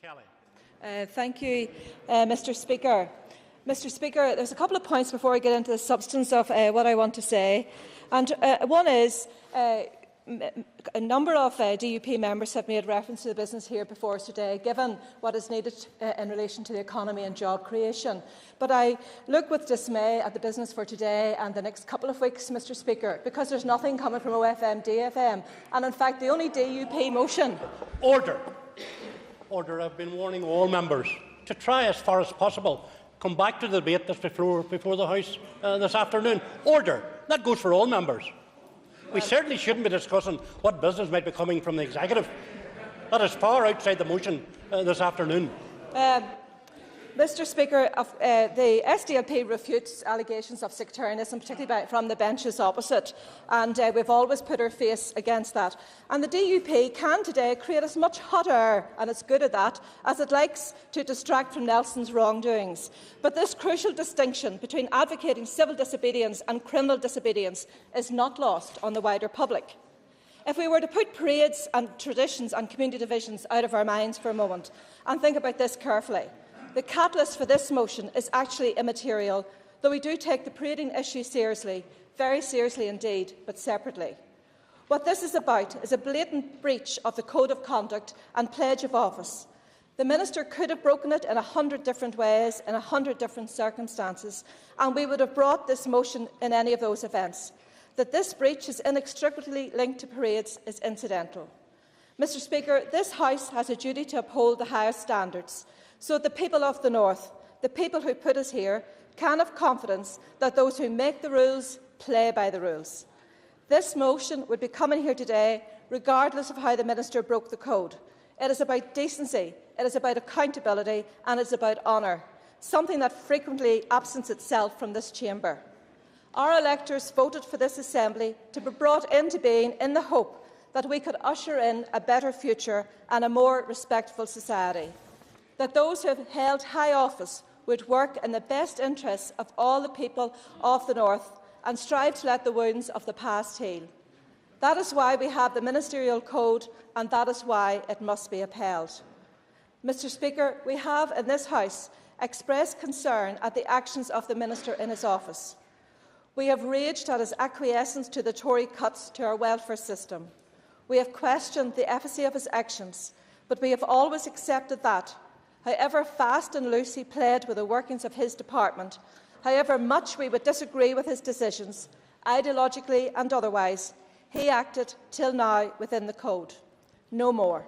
Kelly. Thank you, Mr. Speaker. Mr. Speaker, there's a couple of points before I get into the substance of what I want to say. And one is, a number of DUP members have made reference to the business here before us today, given what is needed in relation to the economy and job creation. But I look with dismay at the business for today and the next couple of weeks, Mr. Speaker, because there's nothing coming from OFM, DFM, and in fact the only DUP motion. Order. Order. I've been warning all members to try as far as possible come back to the debate that's before the House this afternoon. Order. That goes for all members. We certainly shouldn't be discussing what business might be coming from the executive. That is far outside the motion this afternoon. Mr. Speaker, the SDLP refutes allegations of sectarianism, particularly from the benches opposite, and we've always put our face against that. And the DUP can today create as much hot air, and it's good at that, as it likes to distract from Nelson's wrongdoings. But this crucial distinction between advocating civil disobedience and criminal disobedience is not lost on the wider public. If we were to put parades and traditions and community divisions out of our minds for a moment and think about this carefully, the catalyst for this motion is actually immaterial, though we do take the parading issue seriously, very seriously indeed, but separately. What this is about is a blatant breach of the Code of Conduct and Pledge of Office. The Minister could have broken it in 100 different ways, in 100 different circumstances, and we would have brought this motion in any of those events. That this breach is inextricably linked to parades is incidental. Mr. Speaker, this House has a duty to uphold the highest standards, so the people of the North, the people who put us here, can have confidence that those who make the rules play by the rules. This motion would be coming here today regardless of how the Minister broke the code. It is about decency, it is about accountability, and it is about honour, something that frequently absents itself from this chamber. Our electors voted for this Assembly to be brought into being in the hope that we could usher in a better future and a more respectful society. That those who have held high office would work in the best interests of all the people of the North and strive to let the wounds of the past heal. That is why we have the Ministerial Code, and that is why it must be upheld. Mr. Speaker, we have in this House expressed concern at the actions of the Minister in his office. We have raged at his acquiescence to the Tory cuts to our welfare system. We have questioned the efficacy of his actions, but we have always accepted that, however fast and loose he played with the workings of his department, however much we would disagree with his decisions, ideologically and otherwise, he acted till now within the Code. No more.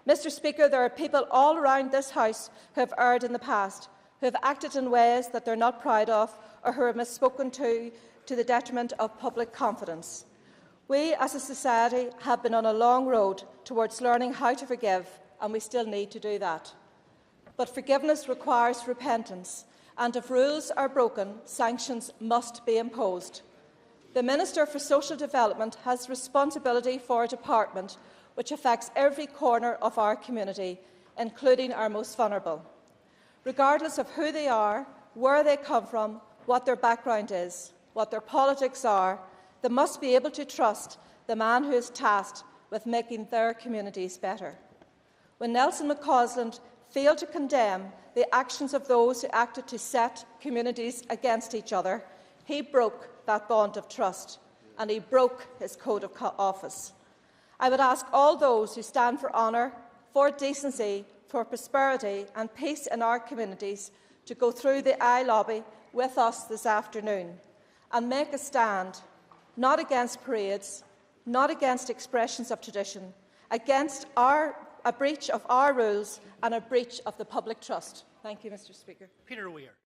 Mr. Speaker, there are people all around this House who have erred in the past, who have acted in ways that they are not proud of, or who have misspoken to the detriment of public confidence. We, as a society, have been on a long road towards learning how to forgive, and we still need to do that. But forgiveness requires repentance, and if rules are broken, sanctions must be imposed. The Minister for Social Development has responsibility for a department which affects every corner of our community, including our most vulnerable. Regardless of who they are, where they come from, what their background is, what their politics are, they must be able to trust the man who is tasked with making their communities better. When Nelson McCausland failed to condemn the actions of those who acted to set communities against each other, he broke that bond of trust, and he broke his code of office. I would ask all those who stand for honour, for decency, for prosperity and peace in our communities to go through the eye lobby with us this afternoon and make a stand, not against parades, not against expressions of tradition, against a breach of our rules and a breach of the public trust. Thank you, Mr. Speaker. Peter Weir.